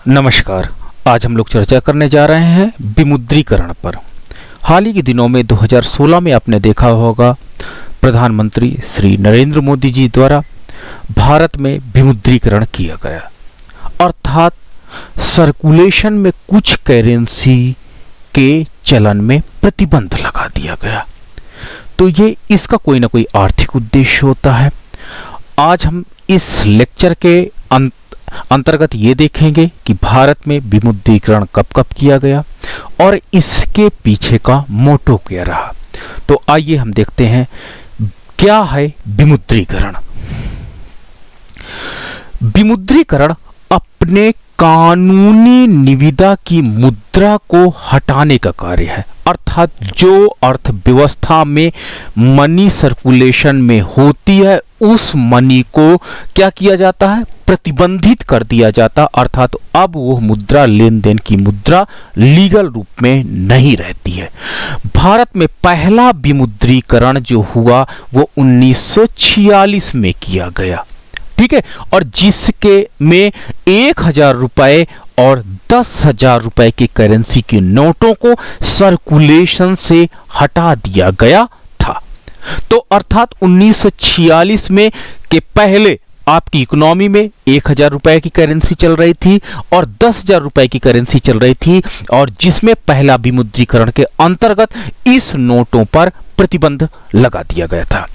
नमस्कार। आज हम लोग चर्चा करने जा रहे हैं विमुद्रीकरण पर। हाल ही के दिनों में 2016 में आपने देखा होगा प्रधानमंत्री श्री नरेंद्र मोदी जी द्वारा भारत में विमुद्रीकरण किया गया, अर्थात सर्कुलेशन में कुछ करेंसी के चलन में प्रतिबंध लगा दिया गया। तो ये इसका कोई ना कोई आर्थिक उद्देश्य होता है। आज हम इस लेक्चर के अंतर्गत ये देखेंगे कि भारत में विमुद्रीकरण कब कब किया गया और इसके पीछे का मोटो क्या रहा। तो आइए हम देखते हैं क्या है विमुद्रीकरण। विमुद्रीकरण अपने कानूनी निविदा की मुद्रा को हटाने का कार्य है, अर्थात जो अर्थव्यवस्था में मनी सर्कुलेशन में होती है उस मनी को क्या किया जाता है, प्रतिबंधित कर दिया जाता, अर्थात अब वो मुद्रा लेन देन की मुद्रा लीगल रूप में नहीं रहती है। भारत में पहला विमुद्रीकरण जो हुआ वो 1946 में किया गया, ठीक है, और जिसके में 1000 रुपए और 10,000 रुपए की करेंसी के नोटों को सर्कुलेशन से हटा दिया गया था। तो अर्थात 1946 में के पहले आपकी इकोनॉमी में 1000 रुपए की करेंसी चल रही थी और 10,000 रुपए की करेंसी चल रही थी, और जिसमें पहला विमुद्रीकरण के अंतर्गत इस नोटों पर प्रतिबंध लगा दिया गया था।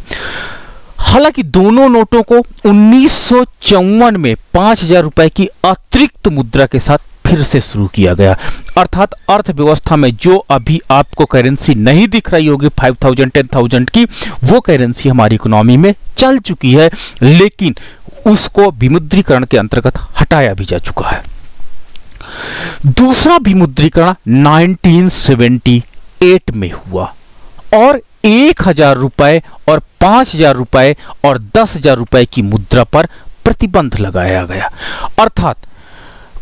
हालांकि दोनों नोटों को 1954 में 5,000 रुपए की अतिरिक्त मुद्रा के साथ फिर से शुरू किया गया, अर्थात अर्थव्यवस्था में जो अभी आपको करेंसी नहीं दिख रही होगी 5,000 10,000 की, वो करेंसी हमारी इकोनॉमी में चल चुकी है, लेकिन उसको विमुद्रीकरण के अंतर्गत हटाया भी जा चुका है। दूसरा विमुद्रीकरण 1978 में हुआ और 1000 रुपए और 5,000 रुपए और 10,000 रुपए की मुद्रा पर प्रतिबंध लगाया गया। अर्थात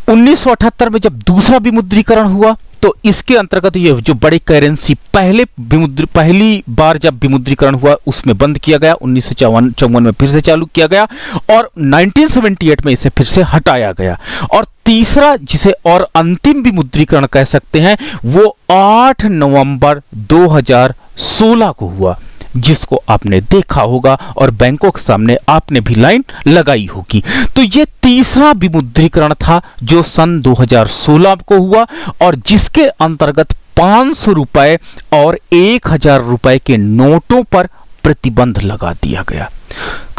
1978 में जब दूसरा विमुद्रीकरण हुआ तो इसके अंतर्गत ये जो बड़ी करेंसी पहली बार जब विमुद्रीकरण हुआ उसमें बंद किया गया, 1954 में फिर से चालू किया गया और 1978 में इसे फिर से हटाया गया। और तीसरा जिसे और अंतिम विमुद्रीकरण कह सकते हैं वो 8 नवंबर 2016 को हुआ, जिसको आपने देखा होगा और बैंकों के सामने आपने भी लाइन लगाई होगी। तो ये तीसरा विमुद्रीकरण था जो सन 2016 को हुआ और जिसके अंतर्गत 500 रुपए और 1000 रुपए के नोटों पर प्रतिबंध लगा दिया गया।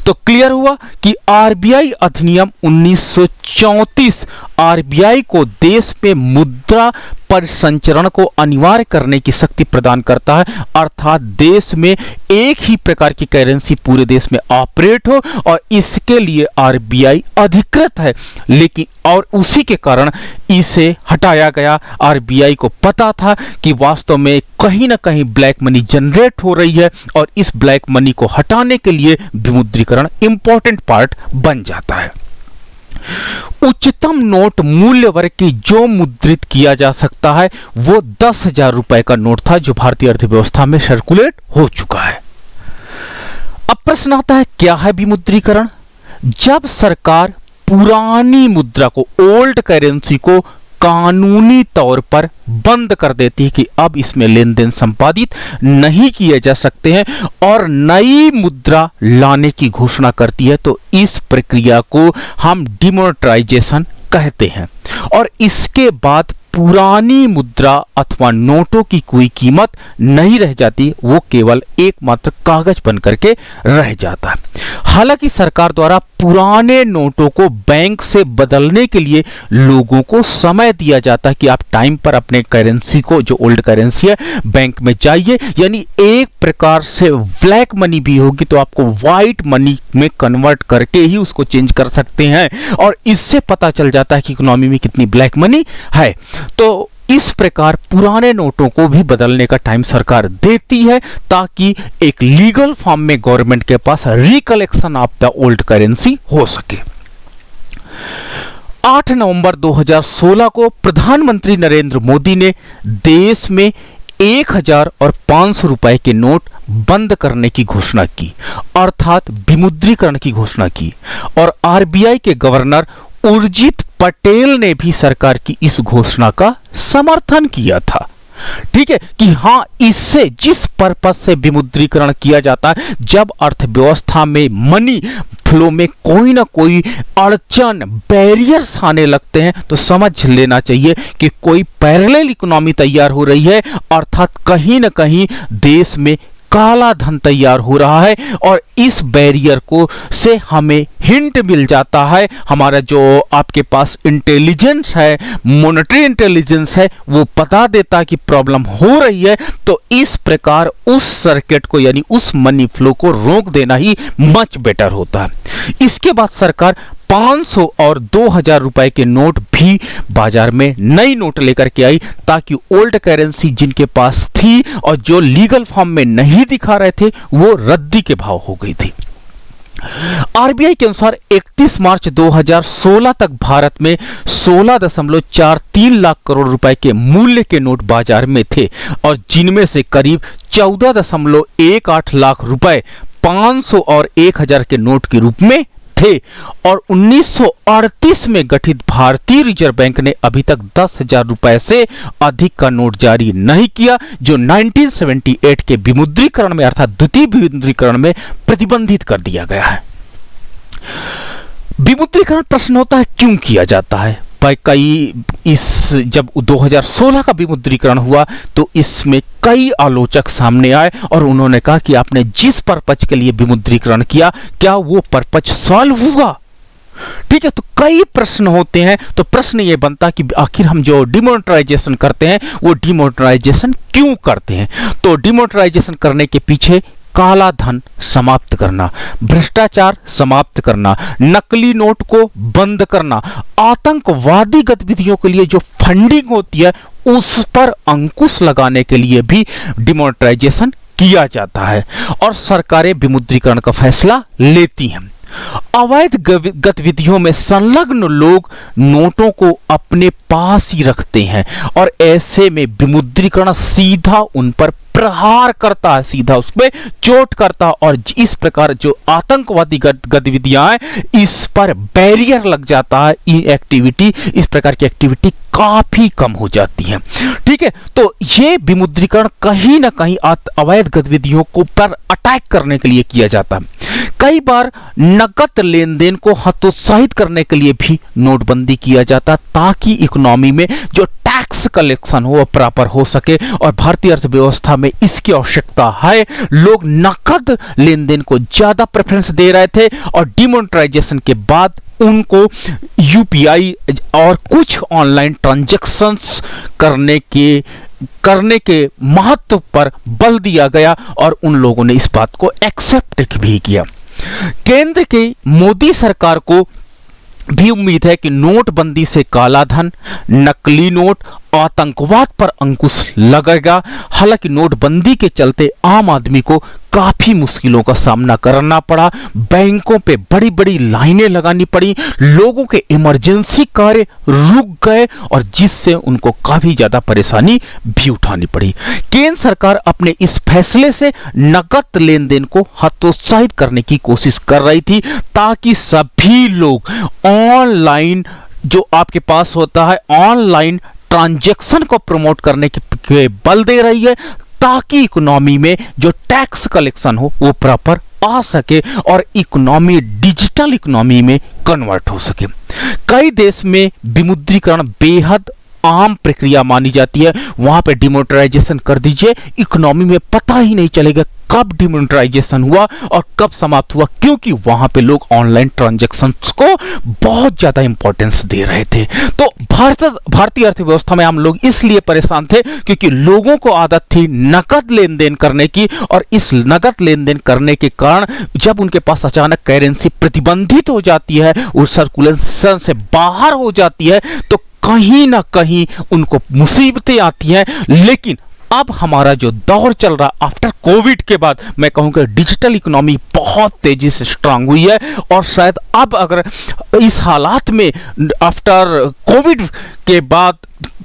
तो क्लियर हुआ कि आरबीआई अधिनियम 1934 आरबीआई को देश में मुद्रा परिसंचरण को अनिवार्य करने की शक्ति प्रदान करता है, अर्थात देश में एक ही प्रकार की करेंसी पूरे देश में ऑपरेट हो, और इसके लिए आरबीआई अधिकृत है। लेकिन और उसी के कारण इसे हटाया गया। आरबीआई को पता था कि वास्तव में कहीं ना कहीं ब्लैक मनी जनरेट हो रही है और इस ब्लैक मनी को हटाने के लिए विमुद्रीकरण इंपॉर्टेंट पार्ट बन जाता है। उच्चतम नोट मूल्य वर्ग की जो मुद्रित किया जा सकता है वो 10,000 रुपए का नोट था जो भारतीय अर्थव्यवस्था में सर्कुलेट हो चुका है। अब प्रश्न आता है क्या है विमुद्रीकरण। जब सरकार पुरानी मुद्रा को, ओल्ड करेंसी को कानूनी तौर पर बंद कर देती है कि अब इसमें लेन देन संपादित नहीं किए जा सकते हैं और नई मुद्रा लाने की घोषणा करती है, तो इस प्रक्रिया को हम डिमोनेटाइजेशन कहते हैं। और इसके बाद पुरानी मुद्रा अथवा नोटों की कोई कीमत नहीं रह जाती, वो केवल एकमात्र कागज बन करके रह जाता है। हालांकि सरकार द्वारा पुराने नोटों को बैंक से बदलने के लिए लोगों को समय दिया जाता है कि आप टाइम पर अपने करेंसी को, जो ओल्ड करेंसी है, बैंक में जाइए, यानी एक प्रकार से ब्लैक मनी भी होगी तो आपको व्हाइट मनी में कन्वर्ट करके ही उसको चेंज कर सकते हैं, और इससे पता चल जाता है कि इकोनॉमी में कितनी ब्लैक मनी है। तो इस प्रकार पुराने नोटों को भी बदलने का टाइम सरकार देती है ताकि एक लीगल फॉर्म में गवर्नमेंट के पास recollection of the old currency हो सके। 8 नवंबर 2016 को प्रधानमंत्री नरेंद्र मोदी ने देश में 1000 और 500 रुपए के नोट बंद करने की घोषणा की, अर्थात विमुद्रीकरण की घोषणा की, और आरबीआई के गवर्नर उर्जित पटेल ने भी सरकार की इस घोषणा का समर्थन किया था। ठीक है कि हां, इससे जिस पर्पस से विमुद्रीकरण किया जाता है, जब अर्थव्यवस्था में मनी फ्लो में कोई ना कोई अड़चन, बैरियर्स आने लगते हैं, तो समझ लेना चाहिए कि कोई पैरेलल इकोनॉमी तैयार हो रही है, अर्थात कहीं ना कहीं देश में काला धन तैयार हो रहा है। और इस बैरियर को से हमें हिंट मिल जाता है, हमारा जो आपके पास इंटेलिजेंस है, मॉनेटरी इंटेलिजेंस है, वो बता देता है कि प्रॉब्लम हो रही है। तो इस प्रकार उस सर्किट को यानी उस मनी फ्लो को रोक देना ही मच बेटर होता है। इसके बाद सरकार 500 और 2000 रुपए के नोट भी बाजार में नई नोट लेकर के आई, ताकि ओल्ड करेंसी जिनके पास थी और जो लीगल फॉर्म में नहीं दिखा रहे थे, वो रद्दी के भाव हो गई थी। आरबीआई के अनुसार 31 मार्च 2016 तक भारत में 16.43 लाख करोड़ रुपए के मूल्य के नोट बाजार में थे, और जिनमें से करीब 14.18 लाख रुपए 500 और 1000 के नोट के रूप में थे। और 1938 में गठित भारतीय रिजर्व बैंक ने अभी तक 10,000 रुपए से अधिक का नोट जारी नहीं किया, जो 1978 के विमुद्रीकरण में अर्थात द्वितीय विमुद्रीकरण में प्रतिबंधित कर दिया गया है। विमुद्रीकरण प्रश्न होता है क्यों किया जाता है? जब 2016 का विमुद्रीकरण हुआ तो इसमें कई आलोचक सामने आए और उन्होंने कहा कि आपने जिस पर्पज के लिए विमुद्रीकरण किया, क्या वो पर्पज सॉल्व हुआ? ठीक है, तो कई प्रश्न होते हैं। तो प्रश्न ये बनता कि आखिर हम जो डिमोनेटाइजेशन करते हैं, वो डिमोनेटाइजेशन क्यों करते हैं? तो डिमोनेटाइजेशन करने के पीछे काला धन समाप्त करना, भ्रष्टाचार समाप्त करना, नकली नोट को बंद करना, आतंकवादी गतिविधियों के लिए जो फंडिंग होती है उस पर अंकुश लगाने के लिए भी डिमोनेटाइजेशन किया जाता है, और सरकारें विमुद्रीकरण का फैसला लेती हैं। अवैध गतिविधियों में संलग्न लोग नोटों को अपने पास ही रखते हैं, और ऐसे में विमुद्रीकरण सीधा उन पर प्रहार करता है, सीधा उस पर चोट करता है, और इस प्रकार जो आतंकवादी गतिविधियां हैं, इस पर बैरियर लग जाता है। इस प्रकार की एक्टिविटी काफी कम हो जाती है। ठीक है, तो ये विमुद्रीकरण कहीं ना कहीं अवैध गतिविधियों को पर अटैक करने के लिए किया जाता है। कई बार नकद लेन देन को हतोत्साहित करने के लिए भी नोटबंदी किया जाता, ताकि इकोनॉमी में जो टैक्स कलेक्शन हो वो प्रॉपर हो सके, और भारतीय अर्थव्यवस्था में इसकी आवश्यकता है। लोग नकद लेन देन को ज्यादा प्रेफरेंस दे रहे थे, और डिमोनेटाइजेशन के बाद उनको यूपीआई और कुछ ऑनलाइन ट्रांजैक्शंस करने के महत्व पर बल दिया गया, और उन लोगों ने इस बात को एक्सेप्ट भी किया। केंद्र की मोदी सरकार को भी उम्मीद है कि नोटबंदी से काला धन, नकली नोट, आतंकवाद पर अंकुश लगेगा। हालांकि नोटबंदी के चलते आम आदमी को काफी मुश्किलों का सामना करना पड़ा, बैंकों पे बड़ी बड़ी लाइनें लगानी पड़ी, लोगों के इमरजेंसी कार्य रुक गए, और जिससे उनको काफी ज्यादा परेशानी भी उठानी पड़ी। केंद्र सरकार अपने इस फैसले से नकद लेन देन को हतोत्साहित करने की कोशिश कर रही थी, ताकि सभी लोग ऑनलाइन जो आपके पास होता है ऑनलाइन ट्रांजैक्शन को प्रमोट करने के बल दे रही है, ताकि इकोनॉमी में जो टैक्स कलेक्शन हो वो प्रॉपर आ सके और इकोनॉमी डिजिटल इकोनॉमी में कन्वर्ट हो सके। कई देश में विमुद्रीकरण बेहद आम प्रक्रिया मानी जाती है। वहां पे डिमोनेटाइजेशन कर दीजिए, इकोनॉमी में पता ही नहीं चलेगा कब डिमोनेटाइजेशन हुआ और कब समाप्त हुआ, क्योंकि वहां पे लोग ऑनलाइन ट्रांजैक्शंस को बहुत ज्यादा इंपॉर्टेंस दे रहे थे। तो भारतीय अर्थव्यवस्था में हम लोग इसलिए परेशान थे क्योंकि लोगों को आदत थी नकद लेन देन करने की, और इस नकद लेन देन करने के कारण जब उनके पास अचानक करेंसी प्रतिबंधित हो जाती है, उस सर्कुलेशन से बाहर हो जाती है, तो कहीं ना कहीं उनको मुसीबतें आती हैं। लेकिन अब हमारा जो दौर चल रहा आफ्टर कोविड के बाद, मैं कहूँगा डिजिटल इकोनॉमी बहुत तेजी से स्ट्रांग हुई है, और शायद अब अगर इस हालात में आफ्टर कोविड के बाद,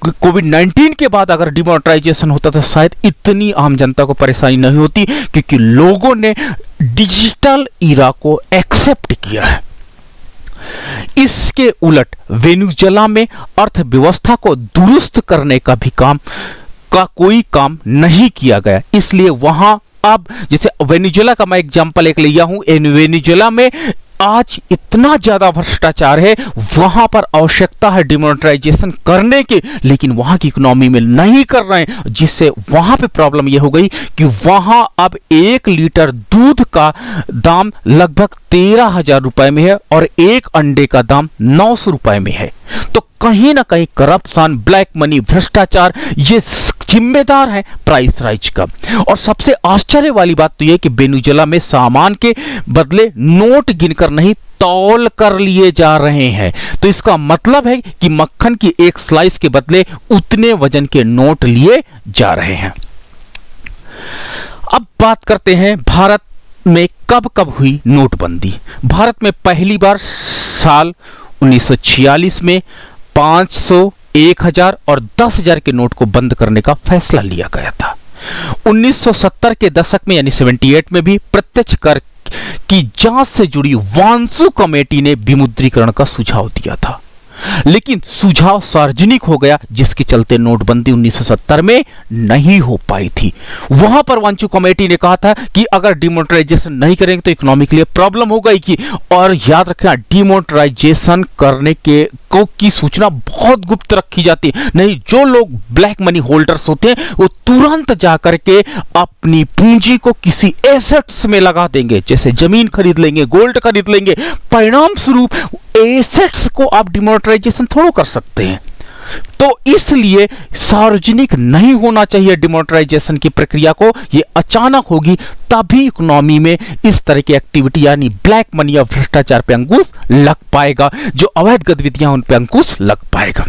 कोविड-19 के बाद अगर डिमोनेटाइजेशन होता तो शायद इतनी आम जनता को परेशानी नहीं होती, क्योंकि लोगों ने डिजिटल ईरा को एक्सेप्ट किया है। इसके उलट वेनेजुएला में अर्थव्यवस्था को दुरुस्त करने का भी कोई काम नहीं किया गया। इसलिए वहां अब जैसे वेनेजुएला का मैं एग्जांपल एक लिया हूं, वेनेजुएला में आज इतना ज्यादा भ्रष्टाचार है, वहां पर आवश्यकता है डिमोनेटाइजेशन करने की, लेकिन वहां की इकोनॉमी में नहीं कर रहे हैं, जिससे वहां पे प्रॉब्लम यह हो गई कि वहां अब 1 लीटर दूध का दाम लगभग 13,000 रुपए में है और एक अंडे का दाम 900 रुपए में है। तो कहीं ना कहीं करप्शन, ब्लैक मनी, भ्रष्टाचार ये जिम्मेदार है प्राइस राइज का। और सबसे आश्चर्य वाली बात तो यह कि वेनेजुएला में सामान के बदले नोट गिनकर नहीं, तौल कर लिए जा रहे हैं। तो इसका मतलब है कि मक्खन की एक स्लाइस के बदले उतने वजन के नोट लिए जा रहे हैं। अब बात करते हैं भारत में कब कब हुई नोटबंदी। भारत में पहली बार साल 1946 में 500, 1000 और 10,000 के नोट को बंद करने का फैसला लिया गया था। 1970 के दशक में यानी 78 में भी प्रत्यक्ष कर की जांच से जुड़ी वांसू कमेटी ने विमुद्रीकरण का सुझाव दिया था, लेकिन सुझाव सार्वजनिक हो गया, जिसके चलते नोटबंदी 1970 में नहीं हो पाई थी। वहां पर वांचू कमेटी ने कहा था कि अगर डिमोनेटाइजेशन नहीं करेंगे तो इकोनॉमी के लिए प्रॉब्लम हो गई की। और याद रखना, डिमोनेटाइजेशन करने की सूचना बहुत गुप्त रखी जाती है। नहीं, जो लोग ब्लैक मनी होल्डर्स होते हैं वो तुरंत जाकर के अपनी पूंजी को किसी एसेट्स में लगा देंगे, जैसे जमीन खरीद लेंगे, गोल्ड खरीद लेंगे। परिणाम स्वरूप एसेट्स को आप डिमोनेटाइजेशन थोड़ा कर सकते हैं। तो इसलिए सार्वजनिक नहीं होना चाहिए डिमोनेटाइजेशन की प्रक्रिया को। ये अचानक होगी तभी इकोनॉमी में इस तरह की एक्टिविटी यानी ब्लैक मनी या भ्रष्टाचार पे अंकुश लग पाएगा, जो अवैध गतिविधियां उन पे अंकुश लग पाएगा।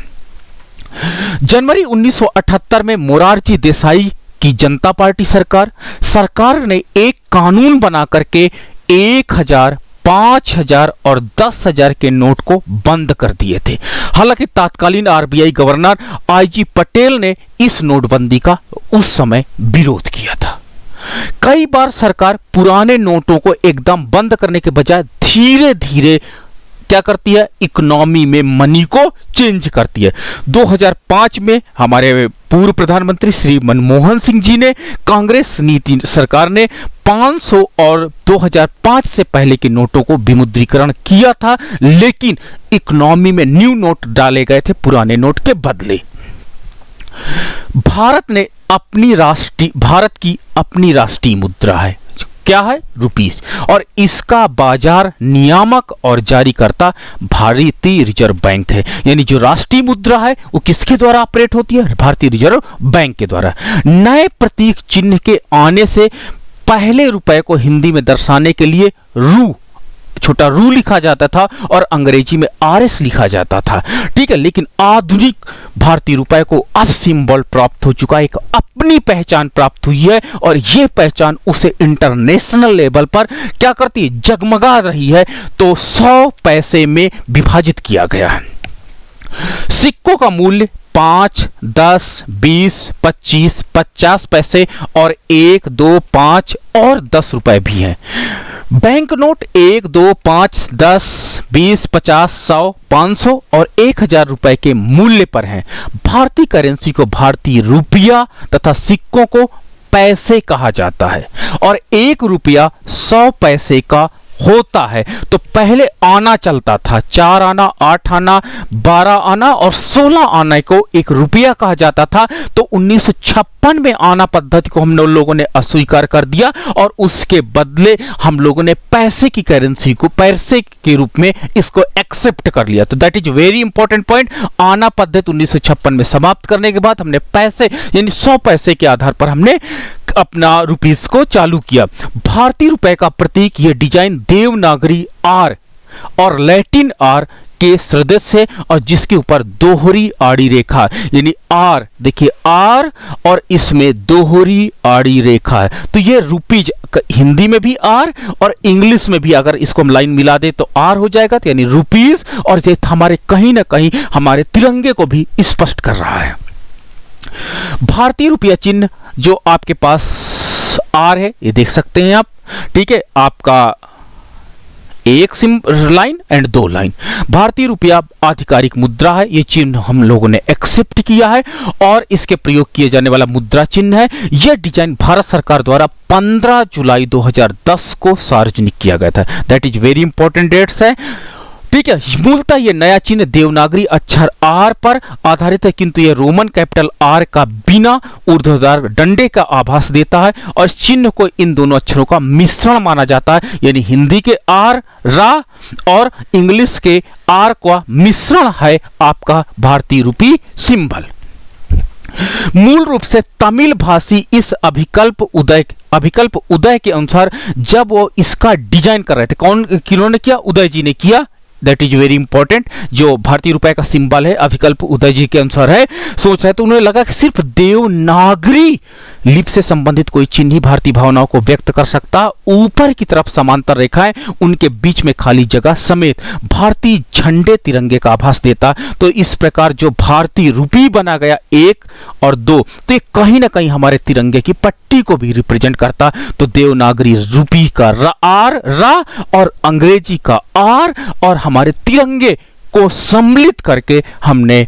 जनवरी 1978 में मोरारजी देसाई की जनता पार्टी सरकार ने एक कानून बना करके 1000, 5,000 और 10,000 के नोट को बंद कर दिए थे। हालांकि तत्कालीन आरबीआई गवर्नर आईजी पटेल ने इस नोटबंदी का उस समय विरोध किया था। कई बार सरकार पुराने नोटों को एकदम बंद करने के बजाय धीरे धीरे क्या करती है, इकोनॉमी में मनी को चेंज करती है। 2005 में हमारे पूर्व प्रधानमंत्री श्री मनमोहन सिंह जी ने कांग्रेस नीति सरकार ने 500 और 2005 से पहले के नोटों को विमुद्रीकरण किया था, लेकिन इकोनॉमी में न्यू नोट डाले गए थे पुराने नोट के बदले। भारत की अपनी राष्ट्रीय मुद्रा है, क्या है, रुपीस, और इसका बाजार नियामक और जारीकर्ता भारतीय रिजर्व बैंक है। यानी जो राष्ट्रीय मुद्रा है वो किसके द्वारा ऑपरेट होती है, भारतीय रिजर्व बैंक के द्वारा। नए प्रतीक चिन्ह के आने से पहले रुपए को हिंदी में दर्शाने के लिए छोटा रू लिखा जाता था और अंग्रेजी में आरएस लिखा जाता था, ठीक है। लेकिन आधुनिक भारतीय रुपए को अब सिंबल प्राप्त हो चुका है, एक अपनी पहचान प्राप्त हुई है, और यह पहचान उसे इंटरनेशनल लेवल पर क्या करती है, जगमगा रही है। तो 100 पैसे में विभाजित किया गया है। सिक्कों का मूल्य 5, 10, 20, 25, 50 पैसे और 1, 2, 5 और 10 रुपए भी हैं। बैंक नोट 1, 2, 5, 10, 20, 50, 100, 500 और 1000 रुपए के मूल्य पर हैं। भारतीय करेंसी को भारतीय रुपया तथा सिक्कों को पैसे कहा जाता है, और 1 रुपया 100 पैसे का होता है। तो पहले आना चलता था, 4 आना, 8 आना, 12 आना और 16 आना को एक रुपया कहा जाता था। तो 1956 में आना पद्धति को हम लोगों ने अस्वीकार कर दिया और उसके बदले हम लोगों ने पैसे की करेंसी को पैसे के रूप में इसको एक्सेप्ट कर लिया। तो that is very important point. आना पद्धति 1956 में समाप्त करने के बाद हमने पैसे यानी 100 पैसे के आधार पर हमने अपना रुपीस को चालू किया। भारतीय रुपए का प्रतीक यह डिजाइन देवनागरी आर और लैटिन आर के सदस्य और जिसके ऊपर दोहरी आड़ी रेखा यानी आर, देखिए आर और इसमें दोहरी आड़ी रेखा है। तो ये रुपीज हिंदी में भी आर और इंग्लिश में भी अगर इसको हम लाइन मिला दे तो आर हो जाएगा, तो यानी रुपीज, और ये हमारे कहीं ना कहीं हमारे तिरंगे को भी स्पष्ट कर रहा है। भारतीय रुपया चिन्ह जो आपके पास आर है, ये देख सकते हैं आप, ठीक है। आपका एक लाइन एंड 2 लाइन। भारतीय रुपया आधिकारिक मुद्रा है, ये चिन्ह हम लोगों ने एक्सेप्ट किया है और इसके प्रयोग किए जाने वाला मुद्रा चिन्ह है। यह डिजाइन भारत सरकार द्वारा 15 जुलाई 2010 को सार्वजनिक किया गया था। That is very important dates है, ठीक है। मूलतः ये नया चिन्ह देवनागरी अक्षर आर पर आधारित है, किंतु ये रोमन कैपिटल आर का बिना ऊर्ध्वगामी डंडे का आभास देता है और इस चिन्ह को इन दोनों अक्षरों का मिश्रण माना जाता है, यानी हिंदी के आर रा और इंग्लिश के आर का मिश्रण है आपका भारतीय रूपी सिंबल। मूल रूप से तमिल भाषी इस अभिकल्प उदय के अनुसार जब वो इसका डिजाइन कर रहे थे, किन्होंने किया? उदय जी ने किया। That is very important. जो भारतीय रुपए का सिंबल है अभिकल्प उदय जी के अनुसार है, सोच रहे तो उन्हें लगा कि सिर्फ देवनागरी लिपि से संबंधित कोई चिन्ह ही भारतीय भावनाओं को व्यक्त कर सकता। ऊपर की तरफ समांतर रेखाएं, उनके बीच में खाली जगह समेत भारतीय झंडे तिरंगे का आभास देता। तो इस प्रकार जो भारतीय रूपी बना गया 1 और 2, तो ये कहीं ना कहीं हमारे तिरंगे की पट्टी को भी रिप्रेजेंट करता। तो देवनागरी रूपी का आर रा और अंग्रेजी का आर और हमारे तिरंगे को सम्मिलित करके हमने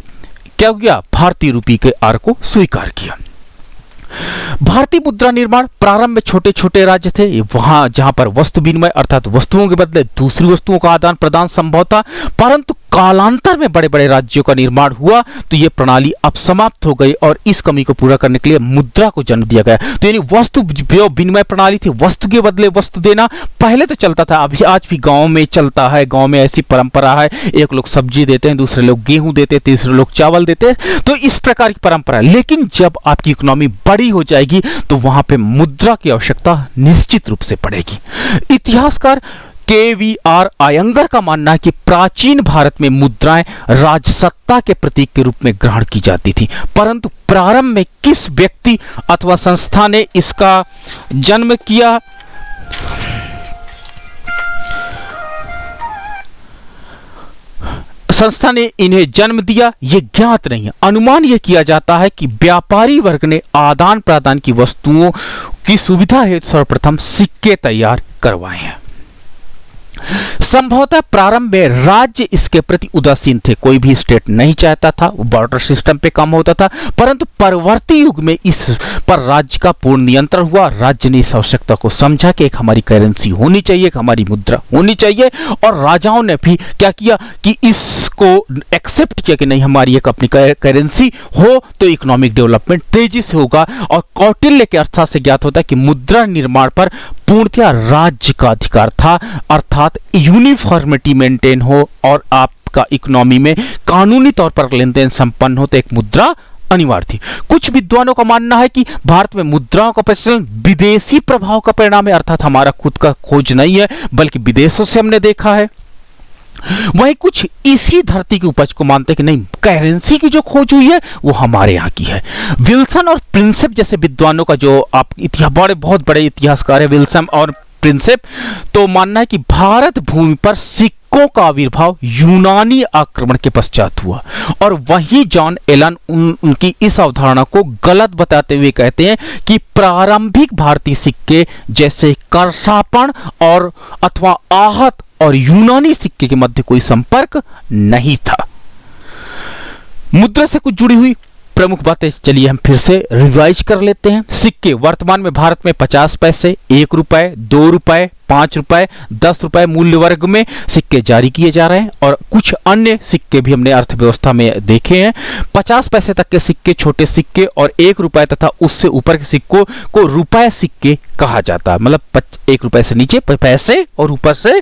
क्या किया? भारतीय रूपी के आर को स्वीकार किया। भारतीय मुद्रा निर्माण प्रारंभ में छोटे छोटे राज्य थे, वहां जहां पर वस्तु विनिमय अर्थात वस्तुओं के बदले दूसरी वस्तुओं का आदान प्रदान संभव था, परंतु कालांतर में बड़े बड़े राज्यों का निर्माण हुआ तो यह प्रणाली अब समाप्त हो गई और इस कमी को पूरा करने के लिए मुद्रा को जन्म दिया गया। तो यानी वस्तु विनिमय प्रणाली थी, वस्तु के बदले वस्तु देना पहले तो चलता था, अभी आज भी गांव में चलता है। गांव में ऐसी परंपरा है, एक लोग सब्जी देते हैं, दूसरे लोग गेहूं देते हैं, तीसरे लोग चावल देते हैं, तो इस प्रकार की परंपरा है। लेकिन जब आपकी इकोनॉमी बड़ी हो जाएगी तो वहां पे मुद्रा की आवश्यकता निश्चित रूप से पड़ेगी। इतिहासकार KVR आयंगर का मानना है कि प्राचीन भारत में मुद्राएं राजसत्ता के प्रतीक के रूप में ग्रहण की जाती थी, परंतु प्रारंभ में किस व्यक्ति अथवा संस्था ने इसका जन्म किया, संस्था ने इन्हें जन्म दिया, यह ज्ञात नहीं है। अनुमान यह किया जाता है कि व्यापारी वर्ग ने आदान प्रदान की वस्तुओं की सुविधा हेतु सर्वप्रथम सिक्के तैयार करवाए हैं। संभवतः प्रारंभ में राज्य इसके प्रति उदासीन थे, कोई भी स्टेट नहीं चाहता था, वो बार्टर सिस्टम पे काम होता था, परंतु परवर्ती युग में इस पर राज्य का पूर्ण नियंत्रण हुआ। राज्य ने इस आवश्यकता को समझा कि एक हमारी करेंसी होनी चाहिए, एक हमारी मुद्रा होनी चाहिए, और राजाओं ने भी क्या किया कि इसको एक्सेप्ट किया कि नहीं, हमारी एक अपनी करेंसी हो तो इकोनॉमिक डेवलपमेंट तेजी से होगा। और कौटिल्य के अर्थ से ज्ञात होता है कि मुद्रा निर्माण पर पूर्णतया राज्य का अधिकार था, अर्थात यूनिफॉर्मिटी मेंटेन हो और आपका इकोनॉमी में कानूनी तौर पर लेन देन संपन्न हो तो एक मुद्रा अनिवार्य थी। कुछ विद्वानों का मानना है कि भारत में मुद्राओं का प्रचलन विदेशी प्रभाव का परिणाम है, अर्थात हमारा खुद का खोज नहीं है बल्कि विदेशों से हमने देखा है। वहीं कुछ इसी धरती की उपज को मानते हैं कि नहीं, करेंसी की जो खोज हुई है वो हमारे यहाँ की है। विल्सन और प्रिंसेप जैसे विद्वानों का, जो आप बहुत बड़े इतिहासकार है विल्सन और प्रिंसेप, तो मानना है कि भारत भूमि पर सिक्कों का आविर्भाव यूनानी आक्रमण के पश्चात हुआ, और वही जॉन एलन उनकी इस अवधारणा को गलत बताते हुए कहते हैं कि प्रारंभिक भारतीय सिक्के जैसे करसापण और अथवा आहत और यूनानी सिक्के के मध्य कोई संपर्क नहीं था। मुद्रा से कुछ जुड़ी हुई प्रमुख बातें चलिए हम फिर से रिवाइज कर लेते हैं। सिक्के वर्तमान में भारत में 50 पैसे, 1 रुपए, 2 रुपए, 5 रुपए, 10 रुपए मूल्य वर्ग में सिक्के जारी किए जा रहे हैं, और कुछ अन्य सिक्के भी हमने अर्थव्यवस्था में देखे हैं। 50 पैसे तक के सिक्के छोटे सिक्के और 1 रुपए तथा उससे ऊपर के सिक्कों को रुपए सिक्के कहा जाता है। मतलब 1 रुपए से नीचे पैसे और ऊपर से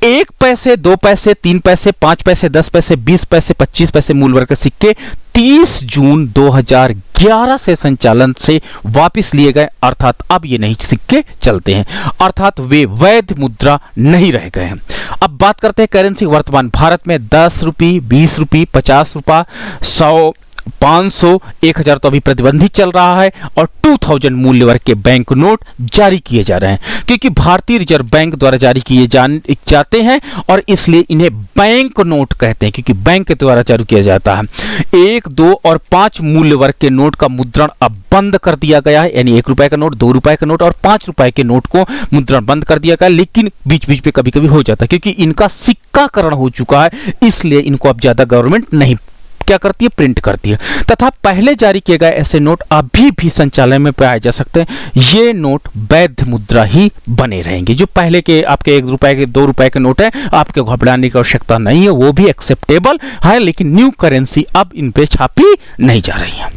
1 पैसे, 2 पैसे, 3 पैसे, 5 पैसे, 10 पैसे, 20 पैसे, 25 पैसे मूल्य वर्ग के सिक्के 30 जून 2011 से संचालन से वापस लिए गए, अर्थात अब ये नहीं सिक्के चलते हैं, अर्थात वे वैध मुद्रा नहीं रह गए हैं। अब बात करते हैं करेंसी। वर्तमान भारत में 10 रुपये, 20 रुपये, 50 रुपये, 100, 500, 1000 तो अभी प्रतिबंधित चल रहा है, और 2000 मूल्य वर्ग के बैंक नोट जारी किए जा रहे हैं, क्योंकि भारतीय रिजर्व बैंक द्वारा जारी किए जाते हैं और इसलिए इन्हें बैंक नोट कहते हैं, क्योंकि बैंक के द्वारा जारी किया जाता है। 1, 2 और 5 मूल्य वर्ग के नोट का मुद्रण अब बंद कर दिया गया है, यानी 1 रुपए का नोट, 2 रुपए का नोट और 5 रुपए के नोट को मुद्रण बंद कर दिया गया, लेकिन बीच बीच में कभी कभी हो जाता है, क्योंकि इनका सिक्काकरण हो चुका है, इसलिए इनको अब ज्यादा गवर्नमेंट नहीं क्या करती है, प्रिंट करती है। तथा पहले जारी किए गए ऐसे नोट अभी भी संचालन में पाए जा सकते हैं। ये नोट वैध मुद्रा ही बने रहेंगे। जो पहले के आपके 1 रुपए के 2 रुपए के नोट है, आपके घबराने की आवश्यकता नहीं है, वो भी एक्सेप्टेबल है, लेकिन न्यू करेंसी अब इन पे छापी नहीं जा रही है।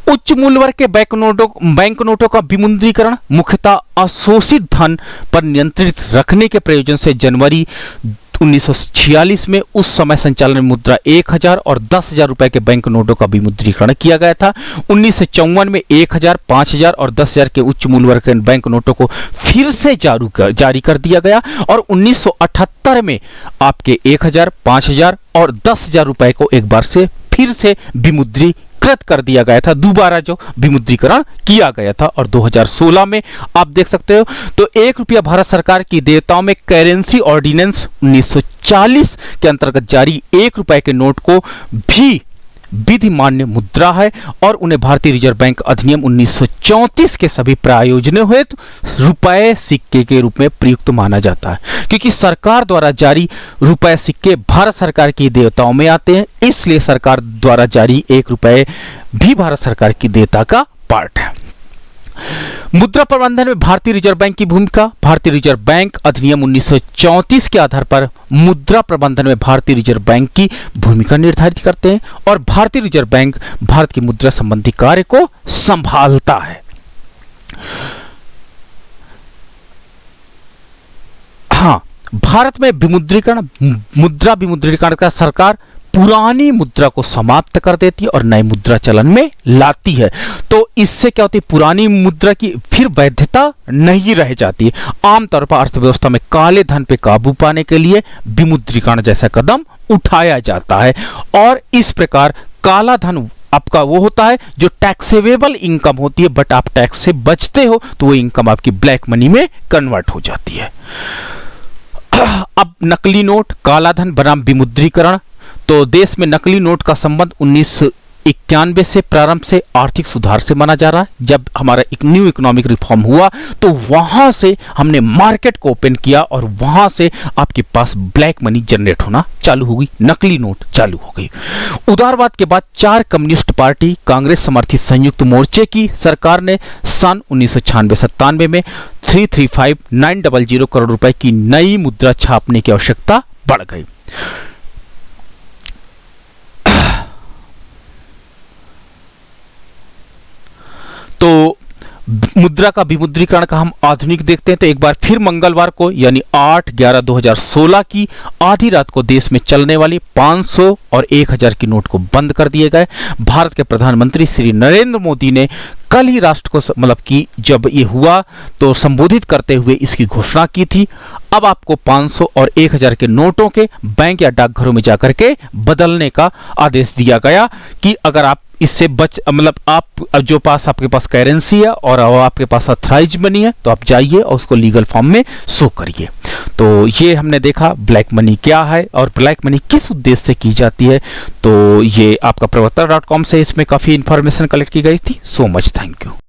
उच्च मूल्य वर्ग के बैंक नोटों का विमुद्रीकरण मुख्यतः अशोषित धन पर नियंत्रित रखने के प्रयोजन से जनवरी 1946 में उस समय संचालन में मुद्रा 1000 और 10,000 रुपए के बैंक नोटों का विमुद्रीकरण किया गया था। 1954 में 1000, 5000 और 10,000 के उच्च मूल्य वर्ग के बैंक नोटों को फिर से जारी कर दिया गया, और 1978 में आपके 1000, 5000 और 10,000 रुपए को एक बार से फिर से विमुद्रीकृत कर दिया गया था, दोबारा जो विमुद्रीकरण किया गया था। और 2016 में आप देख सकते हो तो 1 रुपया भारत सरकार की देयताओं में करेंसी ऑर्डिनेंस 1940 के अंतर्गत जारी 1 रुपए के नोट को भी विधि मान्य मुद्रा है, और उन्हें भारतीय रिजर्व बैंक अधिनियम 1934 के सभी प्रायोजनों हेतु रुपए सिक्के के रूप में प्रयुक्त माना जाता है, क्योंकि सरकार द्वारा जारी रुपए सिक्के भारत सरकार की देयताओं में आते हैं, इसलिए सरकार द्वारा जारी 1 रुपए भी भारत सरकार की देयता का पार्ट है। मुद्रा प्रबंधन में भारतीय रिजर्व बैंक की भूमिका। भारतीय रिजर्व बैंक अधिनियम 1934 के आधार पर मुद्रा प्रबंधन में भारतीय रिजर्व बैंक की भूमिका निर्धारित करते हैं, और भारतीय रिजर्व बैंक भारत की मुद्रा संबंधी कार्य को संभालता है। हाँ, भारत में मुद्रा विमुद्रीकरण का सरकार पुरानी मुद्रा को समाप्त कर देती है और नई मुद्रा चलन में लाती है। तो इससे क्या होती है, पुरानी मुद्रा की फिर वैधता नहीं रह जाती है। आमतौर पर अर्थव्यवस्था में काले धन पे काबू पाने के लिए विमुद्रीकरण जैसा कदम उठाया जाता है, और इस प्रकार काला धन आपका वो होता है जो टैक्सेबल इनकम होती है, बट आप टैक्स से बचते हो तो वो इनकम आपकी ब्लैक मनी में कन्वर्ट हो जाती है। अब नकली नोट, काला धन बनाम विमुद्रीकरण। तो देश में नकली नोट का संबंध 1991 से प्रारंभ से आर्थिक सुधार से माना जा रहा है। जब हमारा एक न्यू इकोनॉमिक रिफॉर्म हुआ तो वहां से हमने मार्केट को ओपन किया, और वहां से आपके पास ब्लैक मनी जनरेट होना चालू हो गई, नकली नोट चालू हो गई। उदारवाद के बाद 4 कम्युनिस्ट पार्टी कांग्रेस समर्थित संयुक्त मोर्चे की सरकार ने सन 1996-97 में 335,900 करोड़ रुपए की नई मुद्रा छापने की आवश्यकता बढ़ गई। तो मुद्रा का विमुद्रीकरण का हम आधुनिक देखते हैं तो एक बार फिर मंगलवार को यानी 8/11/2016 की आधी रात को देश में चलने वाली 500 और 1000 की नोट को बंद कर दिए गए। भारत के प्रधानमंत्री श्री नरेंद्र मोदी ने कल ही राष्ट्र को मतलब कि जब ये हुआ तो संबोधित करते हुए इसकी घोषणा की थी। अब आपको 500 और 1000 के नोटों के बैंक या डाकघरों में जाकर के बदलने का आदेश दिया गया कि अगर आप इससे मतलब आप जो पास आपके पास करेंसी है और आपके पास अथराइज मनी है तो आप जाइए और उसको लीगल फॉर्म में शो करिए। तो ये हमने देखा ब्लैक मनी क्या है और ब्लैक मनी किस उद्देश्य से की जाती है। तो ये आपका प्रवक्ता.com से इसमें काफी इंफॉर्मेशन कलेक्ट की गई थी। So much, thank you.